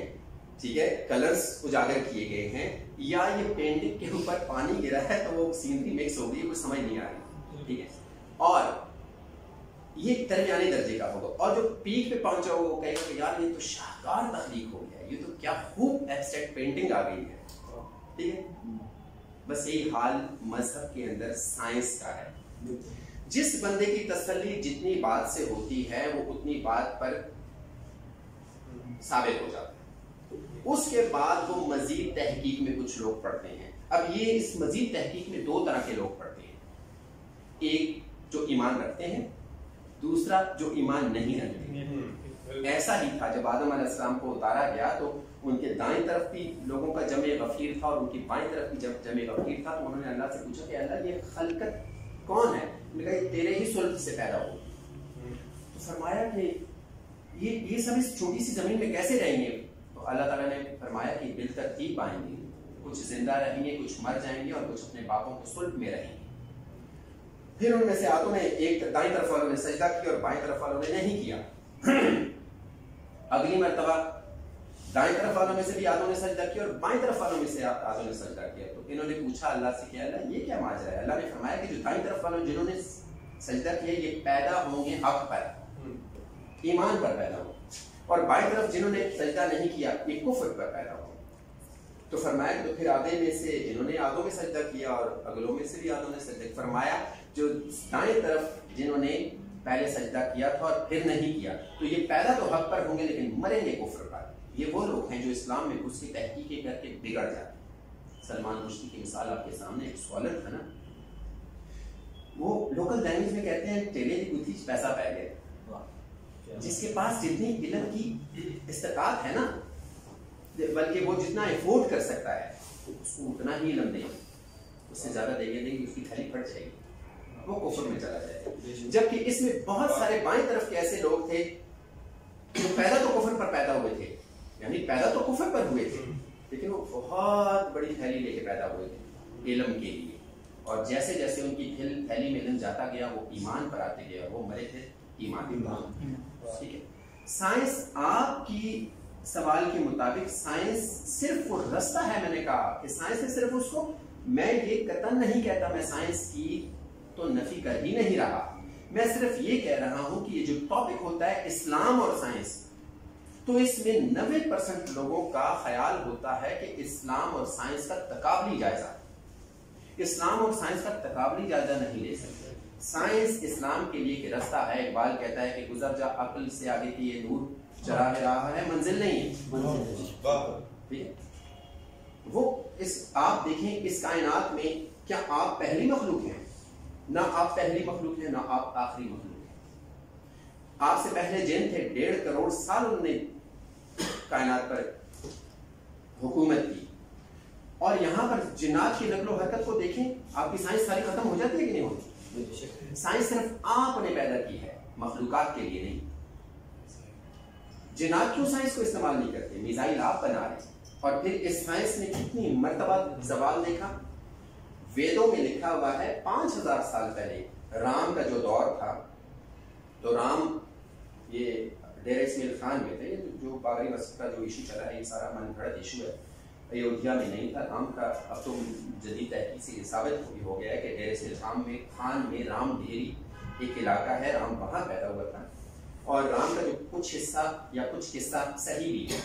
ठीक है, कलर्स उजागर किए गए हैं, या ये पेंटिंग के ऊपर पानी गिरा है तो वो सीनरी मिक्स हो गई, कुछ समझ नहीं आ रही। ठीक है, और ये दरमियाने दर्जे का होगा। और जो पीक पे पहुंचा होगा वो कहेगा कि यार ये तो शाहकार तख्लीक हो गया, ये तो क्या खूब एब्स्ट्रैक्ट पेंटिंग आ गई है। ठीक है, बस यही हाल मजहब के अंदर साइंस का है। जिस बंदे की तसल्ली जितनी बात से होती है वो उतनी बात पर साबित हो जाता है। उसके बाद वो मजीद तहकीक में कुछ लोग पढ़ते हैं। अब ये इस मजीद तहकीक में दो तरह के लोग पढ़ते हैं, एक जो ईमान रखते हैं, दूसरा जो ईमान नहीं रखते। ऐसा ही था जब आदम अलैहिस्सलाम को उतारा गया तो उनके दाएं तरफ भी लोगों का जमे गफीर था और उनकी बाएं तरफ भी जब जमे गफीर था। तो उन्होंने अल्लाह से पूछा कि अल्लाह ये खलकत कौन है। उन्होंने कहा तेरे ही सुल्ब से पैदा हो। तो फरमाया कि ये सब इस छोटी सी जमीन में कैसे रहेंगे। तो अल्लाह ताला ने फरमाया कि बिल तरतीब आएंगे, कुछ जिंदा रहेंगे, कुछ मर जाएंगे और कुछ अपने बापों के सुल्ब में रहेंगे। फिर उनमें से आदों ने एक दाईं तरफ वालों ने सजदा किया और बाईं तरफ वालों ने नहीं किया। अगली मर्तबा दाईं तरफ वालों में से भी आदों ने सजदा किया और बाईं तरफ वालों में से आदों ने सजदा किया। तो इन्होंने पूछा अल्लाह से कि अल्लाह ये क्या माजरा है। अल्लाह ने फरमाया कि जो दाईं तरफ वालों जिन्होंने सजदा किया, ये पैदा होंगे हक पर, ईमान पर पैदा हो, और बाई तरफ जिन्होंने सजदा नहीं किया ये कुफ्र पर पैदा हो। तो फरमाया तो फिर आधे में से जिन्होंने आधों में सजदा किया और अगलों में से भी आधों ने सजदा, फरमाया जो दाएं तरफ जिन्होंने पहले सजदा किया था और फिर नहीं किया, तो ये पैदा तो हक पर होंगे लेकिन मरेंगे कुफ्र पर। ये वो लोग हैं जो इस्लाम में घुस के तहकीकें करके बिगड़ जाते। सलमान रुश्दी की मिसाल आपके सामने, एक स्कॉलर था ना, वो लोकल लैंग्वेज में कहते हैं टेले की गुत्थी पैसा पै गए। जिसके पास जितनी इल्म की इस्तिताअत है ना, बल्कि वो जितना एफोर्ड कर सकता है उसको उतना ही इल्म देंगे, उससे ज्यादा देंगे उसकी थैली फट जाएगी, वो कुफ्र में चला जाएगा। जबकि इसमें बहुत सारे बाएं तरफ के ऐसे लोग थे जो पैदा तो कुफ्र पर पैदा हुए थे, यानी पैदा तो कुफ्र पर हुए थे, लेकिन वो बहुत बड़ी थैली लेके पैदा हुए थे इल्म के लिए, और जैसे जैसे उनकी थैली में इल्म जाता गया वो ईमान पर आते गए, वो मरे थे ईमान। ठीक है, साइंस आपकी सवाल के मुताबिक साइंस सिर्फ वो रास्ता है, मैंने कहा कि साइंस ने सिर्फ उसको, मैं ये कतन नहीं कहता मैं साइंस की तो नफी कर ही नहीं रहा, मैं सिर्फ ये कह रहा हूं कि ये जो टॉपिक होता है इस्लाम और साइंस, तो इसमें 90% लोगों का ख्याल होता है कि इस्लाम और साइंस का तकाबली जायजा, इस्लाम और साइंस का तकाबली जायजा नहीं ले सकते। साइंस इस्लाम के लिए कि रास्ता है, इकबाल कहता है कि गुजर जा अक्ल से आगे की ये नूर, चरा रहा है मंजिल नहीं है। ठीक है, वो इस आप देखें इस कायनात में क्या आप पहली मखलूक हैं? ना आप पहली मखलूक हैं, ना आप आखिरी मखलूक हैं। आपसे पहले जिन थे, 1.5 करोड़ साल उन्होंने कायनात पर हुकूमत की, और यहां पर जिन्नात की नकलो हरकत को देखें, आपकी साइंस सारी खत्म हो जाती है कि नहीं होती? साइंस सिर्फ आपने पैदा की है, मखलूकात के लिए नहीं। जिन्नात क्यों साइंस को इस्तेमाल नहीं करते? मिसाइल आप बना रहे, और फिर इस साइंस ने कितनी मर्तबा सवाल देखा। वेदों में लिखा हुआ है 5000 साल पहले राम का जो दौर था, तो राम ये डेरा इस्माइल खान में थे, जो बाबरी मस्जिद का जो इशू चला है, ये सारा मनगढ़ंत इशू है, अयोध्या में नहीं था राम का। अब तो जदीद तहकीक से साबित हो गया है कि डेरा इस्माइल खान में राम डेरी एक इलाका है, राम वहाँ पैदा हुआ था, और राम का जो कुछ हिस्सा या कुछ किस्सा सही भी है।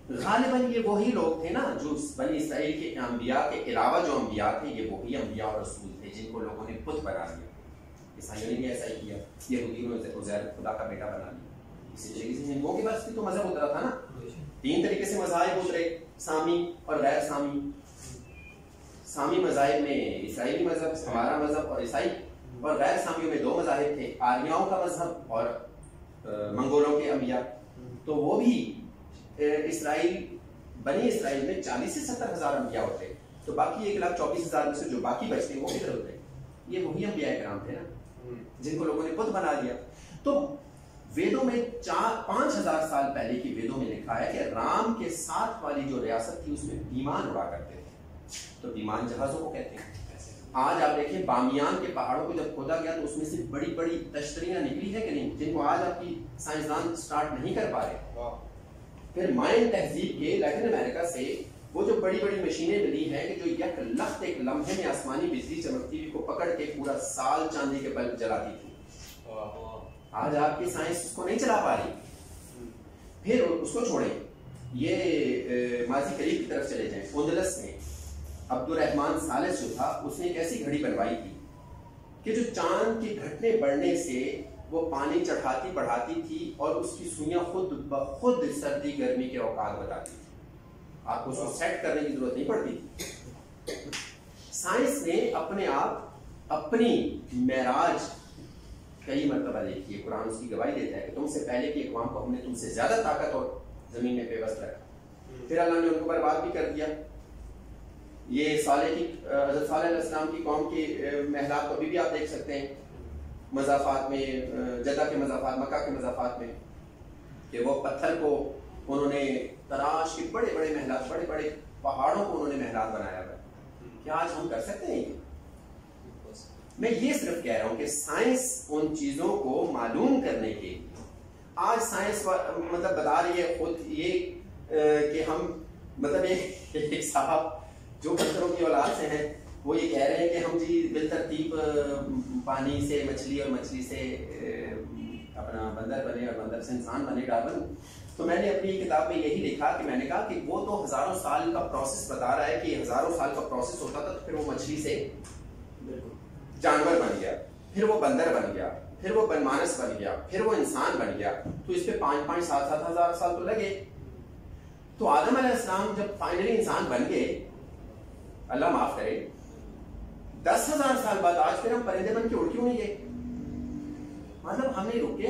गालिबन ये वही लोग थे ना जो बनी इसराइल के अंबिया के अलावा जो अंबिया थे, ये वही अंबिया और रसूल थे जिनको लोगों ने बुत बना दिया। ईसाइयों ने भी ऐसा ही किया, यहूदियों ने उज़ैर खुदा का बेटा बना लिया। इसी तरीके से हिंदुओं के पास भी तो मजहब उतरा था ना, 3 तरीके से मज़ाहिब उतरे, सामी और गैर सामी। सामी मज़ाहिब में इस्राइली मजहब, हमारा मजहब और ईसाई, और गैर सामियों में 2 मज़ाहिब थे, आर्याओं का मजहब और मंगोलों के अंबिया। तो वो भी इस्राइल बनी इसराइल में 40 से 70 हजार अंबिया होते, तो बाकी 1,24,000 में से जो बाकी बचते वो किधर होते? ये वही अंबिया कराम थे ना जिनको लोगों ने बुत बना दिया। तो वेदों में 5,000 साल पहले की वेदों में लिखा है कि राम के साथ वाली जो रियासत थी उसमें विमान उड़ा करते थे, तो विमान जहाजों को कहते हैं। आज आप देखें बामियान के पहाड़ों को जब खोदा गया तो उसमें से बड़ी बड़ी तश्तरियां निकली है कि नहीं, जिनको आज आपकी साइंसदान स्टार्ट नहीं कर पा रहे। फिर मायन तहजीब के लैटिन अमेरिका से वो जो बड़ी बड़ी मशीनें मिली हैं कि जो एक लख्त एक लम्हे में आसमानी बिजली चमकती हुई को पकड़ के पूरा साल चांदी के बल्ब जलाती थी, आज आपकी साइंस उसको नहीं चला पा रही। फिर उसको छोड़े, ये माजी करीब की तरफ चले जाएं, उंदलस में अब्दुर्रहमान सालिस जो था उसने एक ऐसी घड़ी बनवाई थी कि जो चांद के घटने बढ़ने से वो पानी चढ़ाती बढ़ाती थी और उसकी सुइयां खुद ब खुद सर्दी गर्मी के औकात बताती थी, आपको उसको सेट करने की जरूरत नहीं पड़ती थी। साइंस ने अपने आप अपनी मेराज कई मरतबा देखी है, कुरान उसकी गवाही देता है कि तुमसे पहले की अक़वाम को हमने तुमसे ज्यादा ताकत और जमीन में पेवस्त रखा, फिर अल्लाह ने उनको बर्बाद भी कर दिया। ये हज़रत सालेह अलैहिस्सलाम की कौम के महलात को अभी भी आप देख सकते हैं मज़ाफ़ात में, जद्दा के मज़ाफ़ात, मक्का के मज़ाफ़ात में, कि वो पत्थर को उन्होंने तराश के बड़े बड़े महलात, बड़े बड़े पहाड़ों को उन्होंने महलात बनाया हुआ। क्या आज हम कर सकते हैं? मैं ये सिर्फ कह रहा हूँ कि साइंस उन चीज़ों को मालूम करने के लिए, आज साइंस मतलब बता रही है खुद ये कि हम मतलब एक साहब जो पत्थरों की औलाद से हैं, वो ये कह रहे हैं कि हम जी बिलतरतीब पानी से मछली और मछली से अपना बंदर बने और बंदर से इंसान बने डार्विन। तो मैंने अपनी किताब में यही लिखा कि मैंने कहा कि वो तो हजारों साल का प्रोसेस बता रहा है कि हजारों साल का प्रोसेस होता था, तो फिर वो मछली से जानवर बन गया, फिर वो बंदर बन गया, फिर वो बनमानस बन गया, फिर वो इंसान बन गया। तो इस पे 5-5, 7-7 हजार साल तो लगे। तो आदम अलैहिस्सलाम जब फाइनली इंसान बन गए, अल्लाह माफ करे, 10,000 साल बाद आज फिर हम परिंदे बन के उड़ क्यों नहीं गए? मतलब हमने रुके,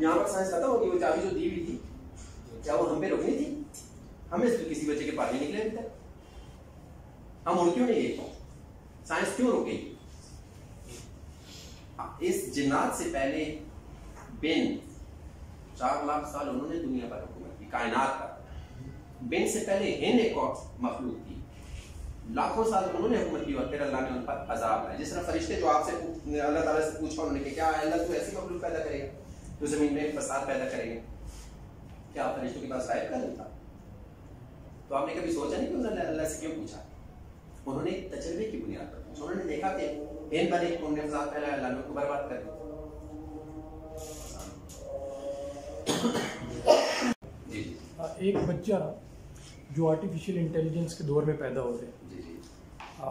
यहाँ पर साइंस खत्म होगी। वो चाबी जो दी हुई थी, क्या वो हम पे रुकनी थी? हमें तो किसी बच्चे के पास नहीं निकले अभी तक, हम उड़ क्यों नहीं गए? साइंस क्यों रुक गई? इस जिन्नात से पहले बिन 4 लाख साल उन्होंने दुनिया पर हुकूमत की, कायनात पर। बिन से पहले हिंद एक और मखलूक थी, लाखों साल उन्होंने हुकूमत की और फिर अल्लाह ने उन पर अजाब लाया। जिस तरह फरिश्ते जो आपसे अल्लाह ताला से पूछा उन्होंने कि क्या अल्लाह तू ऐसी मखलूक पैदा करेगा तो जमीन में फसाद पैदा करेंगे, क्या फरिश्तों के पास गायब का नहीं था? तो आपने कभी सोचा नहीं कि उन्होंने अल्लाह से क्यों पूछा? उन्होंने तजर्बे की बुनियाद पर पूछा। उन्होंने देखा कि हिंद बने, उन्होंने फसाद फैलाया, अल्लाह ने उनको बर्बाद कर दिया। एक बच्चा जो आर्टिफिशियल इंटेलिजेंस के दौर में पैदा होते हैं,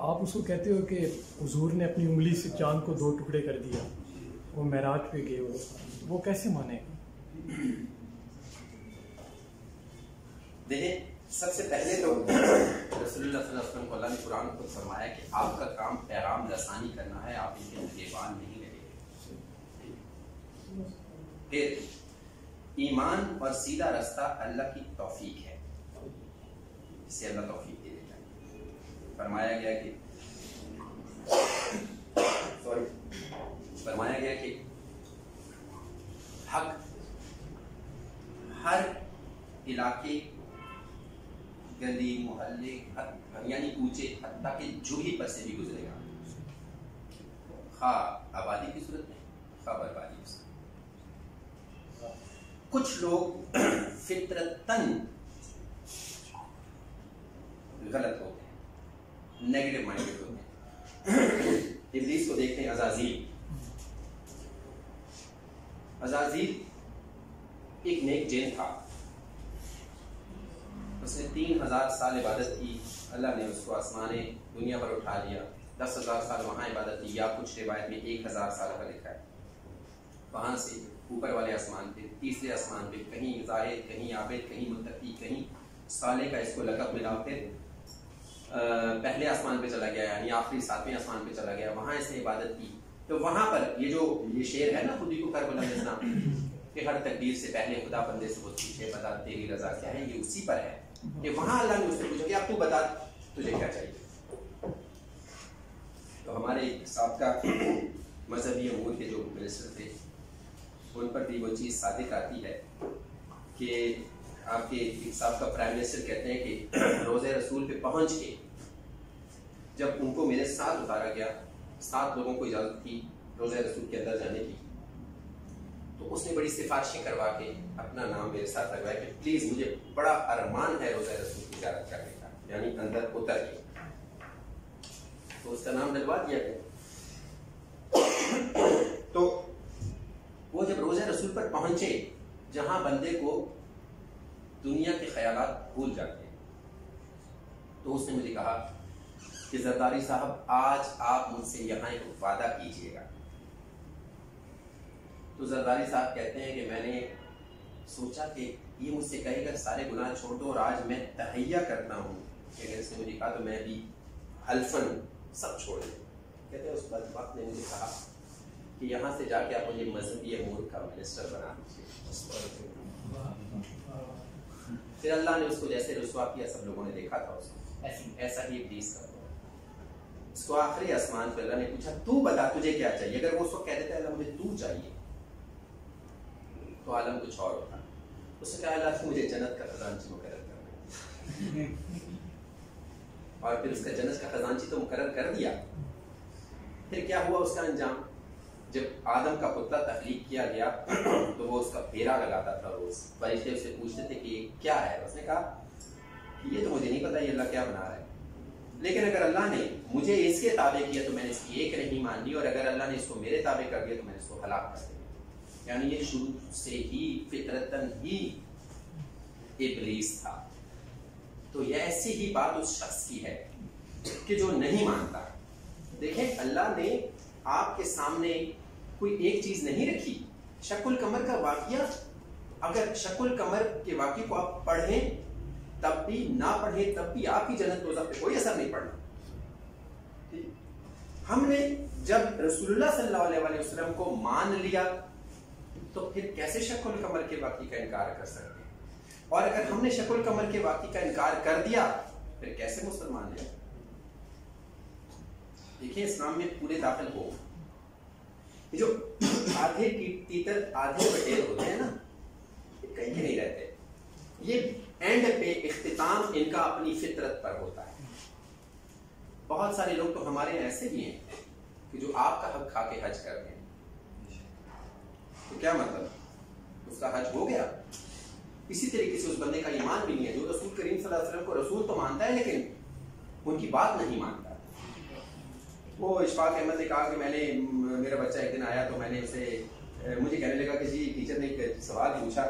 आप उसको कहते हो कि हुजूर ने अपनी उंगली से चांद को 2 टुकड़े कर दिया, वो मेराज पे गए, वो कैसे मानेगा? देखिए, सबसे पहले तो रसूलुल्लाह सल्लल्लाहु अलैहि वसल्लम को अल्लाह ने कुरान में खुद फरमाया कि आपका काम पैगाम रसानी करना है, आप इनके निगहबान नहीं रहेंगे। फिर ईमान और सीधा रास्ता अल्लाह की तौफीक है, इसे अल्लाह तौफीक दे देता है। फरमाया गया कि हक हर इलाके, गली, मोहल्ले, यानी ऊंचे हत्ता के जूही पर से भी गुजरेगा, खा आबादी की सूरत में, खा बर्बादी की सूरत। कुछ लोग फितरतन गलत होते हैं, नेगेटिव माइंडेड होते हैं। इब्लीस को देखते हैं, अज़ाज़ील एक नेक जिन था, उसने 3000 साल इबादत की, अल्लाह ने उसको आसमाने दुनिया पर उठा लिया, 10,000 साल वहाँ इबादत की, या कुछ रिवायत में 1000 साल का लिखा है। वहाँ से ऊपर वाले आसमान पे, तीसरे आसमान पे, कहीं जाहिद, कहीं आबिद, कहीं मुत्तकी, कहीं साले का इसको लक़ब मिला, फिर पहले आसमान पे चला गया, यानी आखिरी 7वें आसमान पे चला गया, वहाँ इसने इबादत की। तो वहाँ पर ये शेर है ना, खुद ही को कर बुलंद इस्लाम कि हर तकदीर से पहले खुदा बंदे से वो पूछे बता तेरी रजा क्या है, ये उसी पर है कि वहाँ अल्लाह ने उससे पूछा कि अब तू बता तुझे क्या चाहिए। तो हमारे साबका मजहबी अमूर के जो मिनिस्टर थे, उन पर भी वो चीज़ सादिक आती है कि आपके साबका प्राइम मिनिस्टर कहते हैं कि रोज़े रसूल पे पहुँच के जब उनको मेरे साथ उतारा गया, 7 लोगों को इजाज़त थी रोज़े रसूल के अंदर जाने की, तो उसने बड़ी सिफारिशें करवा के अपना नाम मेरे साथ लगवाया कि प्लीज़ मुझे बड़ा अरमान है रोज़ा रसूल की ज़ियारत करने का, यानी अंदर उतर के। तो उसका नाम डलवा दिया गया। तो वो जब रोज़ा रसूल पर पहुंचे, जहां बंदे को दुनिया के ख्यालात भूल जाते हैं, तो उसने मुझे कहा कि जरदारी साहब आज आप मुझसे यहाँ एक वादा कीजिएगा। तो जरदारी साहब कहते हैं कि मैंने सोचा कि ये मुझसे कहेगा सारे गुनाह छोड़ दो, और आज मैं तहैया करता हूँ कि अगर इसने मुझे कहा तो मैं भी हल्फन सब छोड़ दूँ। कहते हैं उस वक्त ने मुझे कहा कि यहाँ से जाके आप मुझे मजहबी अमूर का मिनिस्टर बना दीजिए। फिर अल्लाह ने उसको जैसे रुसवा किया, सब लोगों ने देखा था उसको, ऐसा ही इब्लीस का उसको आखिरी आसमान पे अल्लाह ने पूछा तू बता तुझे क्या चाहिए। अगर वो उसको कह देता है मुझे तू चाहिए, तो आलम कुछ और होता। उसने कहा अल्लाह मुझे जन्नत का खजांची मुकर्रर करना और फिर उसका जन्नत का खजांची तो मुकर्रर कर दिया। फिर क्या हुआ उसका अंजाम? जब आदम का पुतला तख्लीक किया गया तो वो उसका फेरा लगाता था रोज। फरिश्ते उससे पूछते थे कि ये क्या है, उसने कहा कि ये तो मुझे नहीं पता ये अल्लाह क्या बना रहा है। लेकिन अगर अल्लाह ने मुझे इसके ताबे किया तो मैंने इसकी एक नहीं मानी, और अगर अल्लाह ने इसको मेरे ताबे कर दिया तो मैंने इसको हलाक कर दिया। यानी ये शुरू से ही फितरतन ही इब्लीस था। तो ये ऐसी ही बात उस शख्स की है कि जो नहीं मानता। देखें, अल्लाह ने आपके सामने कोई एक चीज नहीं रखी। शक्कुल कमर का वाकया, अगर शक्कुल कमर के वाकये को आप पढ़ें तब भी, ना पढ़ें तब भी, आपकी जन्नत रोज़ा पे कोई असर नहीं पड़ना। हमने जब रसूलुल्लाह सल्लल्लाहु अलैहि वसल्लम को मान लिया तो फिर कैसे शक्कुल कमर के वाकये का इनकार कर सकते हैं? और अगर हमने शक्कुल कमर के वाकये का इनकार कर दिया फिर कैसे मुसलमान है? देखिए, इस्लाम में पूरे दाखिल हो, ये जो आधे तीतर आधे बटेर होते हैं ना, ये कहीं के नहीं रहते। ये एंड पे इख्तिताम इनका अपनी फितरत पर होता है। बहुत सारे लोग तो हमारे ऐसे भी हैं कि जो आपका हक खा के हज कर रहे हैं, तो क्या मतलब, उसका हज हो गया? इसी तरीके से उस बंदे का ईमान भी नहीं है जो रसूल करीम सल्लल्लाहु अलैहि वसल्लम को रसूल तो मानता है लेकिन उनकी बात नहीं मानता। वो इशफाक अहमद ने कहा कि मेरा बच्चा एक दिन आया तो मैंने उसे, मुझे कहने लगा कि जी टीचर ने एक सवाल पूछा,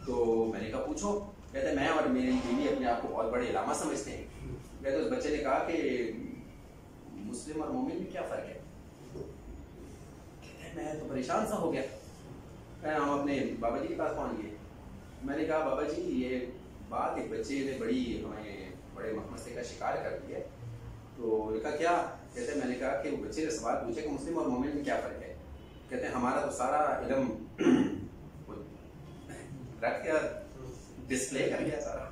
तो मैंने कहा पूछो। कहते मैं और मेरी बीवी अपने आप को बहुत बड़े इलामा समझते हैं। कहते उस बच्चे ने कहा कि मुस्लिम और मोमिन में क्या फ़र्क है? कहते मैं तो परेशान सा हो गया। हम अपने बाबा जी के पास पहुँच गए। मैंने कहा बाबा जी ये बात एक बच्चे ने हमें बड़े मसले का शिकार कर दिया। तो लिखा क्या? कहते मैंने कहा कि वो बच्चे ने सवाल पूछे कि मुस्लिम और मोमिन में क्या फ़र्क है। कहते हमारा तो सारा इल्म रख के डिस्प्ले कर गया सारा।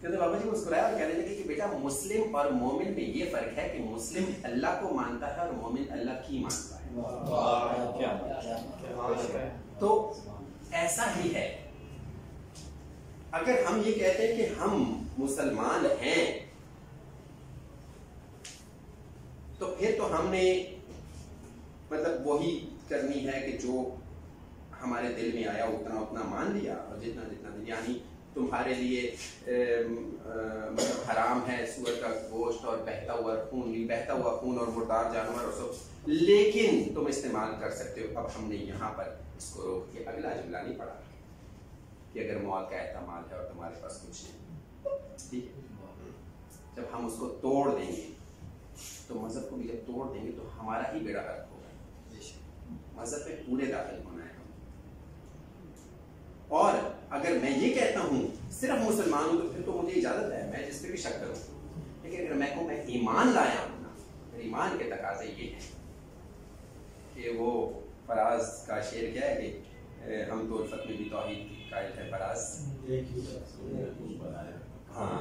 कहते बाबा जी मुस्कुराया और कहने लगे कि बेटा मुस्लिम और मोमिन में ये फर्क है कि मुस्लिम अल्लाह को मानता है और मोमिन अल्लाह की मानता है। तो ऐसा ही है। अगर हम ये कहते हैं कि हम मुसलमान हैं तो फिर तो हमने मतलब वही करनी है कि जो हमारे दिल में आया उतना उतना मान लिया, और जितना जितना यानी तुम्हारे लिए मतलब हराम है सूअर का गोश्त और बहता हुआ खून और मुर्दार जानवर और सब, लेकिन तुम इस्तेमाल कर सकते हो। अब हमने यहाँ पर इसको रोक के अगला जुमला नहीं पढ़ा कि अगर मौत का एहतमाल है और तुम्हारे पास कुछ नहीं, ठीक है, जब हम उसको तोड़ देंगे तो मजहब को भी जब तोड़ देंगे तो हमारा ही बेड़ा गर्क होगा। मजहब में पूरे दाखिल होना है। और अगर मैं ये कहता हूँ सिर्फ मुसलमान हूँ तो फिर तो मुझे इजाजत है मैं जिस पे भी शक करूँ। लेकिन अगर मैं ईमान लाया हूँ ना, फिर ईमान के तकाजे ये हैं कि वो फराज का शेर क्या है कि हम तो उल्फत में भी तौहीद की कायल है फराज। हाँ,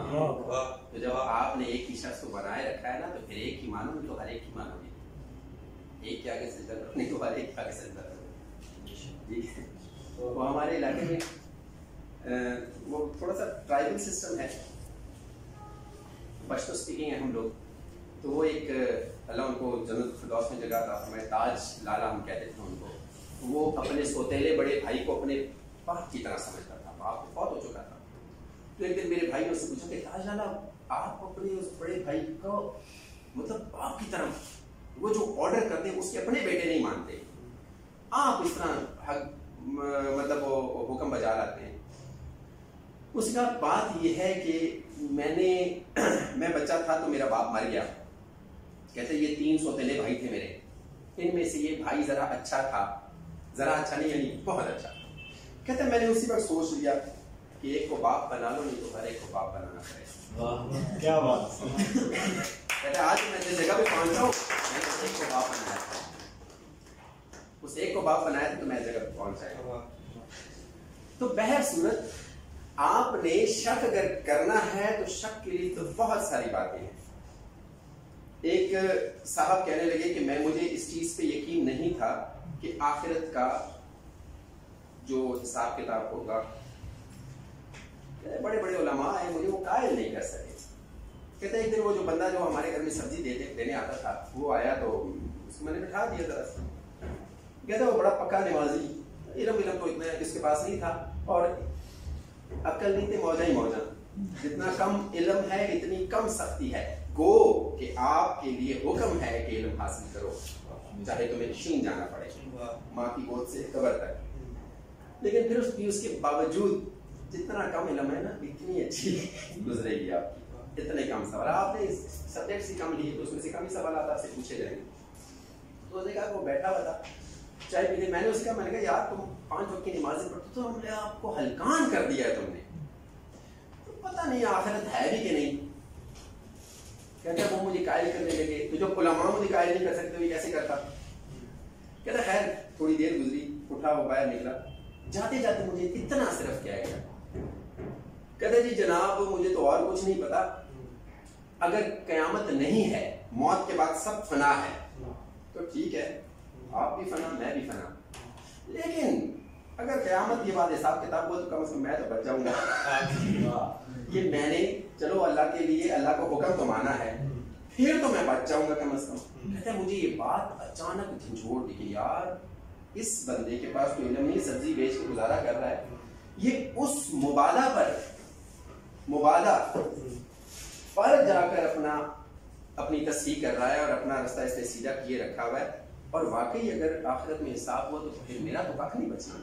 तो जब आपने एक ही शख्स को बनाए रखा है ना तो फिर एक ही मानोगे तो हर एक ही मानोगे। एक के आगे सिजदा करने के बाद एक के आगे सिजदा करोगे, ठीक है। तो हमारे इलाके में वो थोड़ा सा ट्राइबल सिस्टम है, पश्तो स्पीकिंग है हम लोग। तो वो एक अल्लाह उनको जन्नत फिरदौस में जगह था, मैं ताज लाला हम कहते थे उनको। वो अपने सौतेले बड़े भाई को अपने बाप की तरह समझता था। बाप बहुत हो चुका था। तो एक दिन मेरे भाई ने उससे पूछा कि ताज लाला आप अपने उस बड़े भाई को मतलब बाप की तरह, वो जो ऑर्डर करते हैं उसके अपने बेटे नहीं मानते, आप इस तरह मतलब वो हुक्म बजा लाते हैं। उसका बात यह है कि मैं बच्चा था तो मेरा बाप मर गया। कहते ये 3 सौतेले भाई थे मेरे, इनमें से ये भाई जरा अच्छा था, जरा अच्छा नहीं यानी बहुत अच्छा। कहते मैंने उसी वक्त सोच लिया कि एक को बाप बना लो, नहीं तो हर एक को बाप बनाना पड़ेगा। क्या बात। कहते आज मैं जिस जगह पे पहुंच रहा हूँ मैंने उस एक को बाप बनाया था, उस एक को बाप बनाया था तो मैं जगह पे पहुंच जाएगा। तो बहर सूरत आपने शक अगर करना है तो शक के लिए तो बहुत सारी बातें हैं। एक साहब कहने लगे कि मुझे इस चीज पे यकीन नहीं था कि आखिरत का जो हिसाब किताब होगा। बड़े बड़े उलमा है, मुझे वो कायल नहीं कर सके। कहते एक दिन वो जो बंदा जो हमारे घर में सब्जी देने आता था वो आया तो उसको मैंने बिठा दिया जरा सा। कहते वो बड़ा पक्का नमाजी, इल्म तो इतना इसके पास नहीं था और अक्ल नहीं थी, मौजा ही मौजा। जितना कम इल्म है इतनी कम सख्ती है। गो कि आपके लिए हुक्म है कि इल्म हासिल करो, चाहे तुम्हें चीन जाना पड़े, माँ की गोद से कब्र तक। लेकिन फिर उसके बावजूद जितना कम इल्म है ना इतनी अच्छी गुजरेगी आपकी। इतने कम सवाल आपने सब्जेक्ट से कम लिए तो उसमें से कम ही सवाल आपसे पूछे जाएंगे। तो उसने कहा वो बैठा हुआ था चाय पीने, मैंने उसका मैंने कहा यार तुम 5 वक्त की नमाज़ें पढ़ते तो हमने आपको हलकान कर दिया है तुमने, तो पता नहीं आखिरत है भी कि नहीं। कहता वो मुझे कायल करने लगे, तो जो उलमा मुझे कायल नहीं कर सकते वो कैसे करता। कहता खैर थोड़ी देर गुजरी, उठा वो बाहर निकला, जाते जाते मुझे इतना सिर्फ क्या गया। कहते जी जनाब मुझे तो और कुछ नहीं पता, अगर कयामत नहीं है, मौत के बाद सब फना है, तो ठीक है आप भी फना मैं भी फना, लेकिन अगर कयामत के बाद हिसाब किताब हो तो कम से कम मैं तो बच जाऊंगा। ये मैंने चलो अल्लाह के लिए अल्लाह को हुक्म तो माना है, फिर तो मैं बच जाऊंगा कम से कम। कहते हैं मुझे ये बात अचानक झंझोड़ दी कि यार इस बंदे के पास तो इल्म नहीं, सब्जी बेच के गुजारा कर रहा है, ये उस मुबादा पर जाकर अपनी तस्हीह कर रहा है और अपना रास्ता इसने सीधा किए रखा हुआ है। और वाकई अगर आखिरत में हिसाब हुआ तो फिर मेरा तो कख नहीं बचना।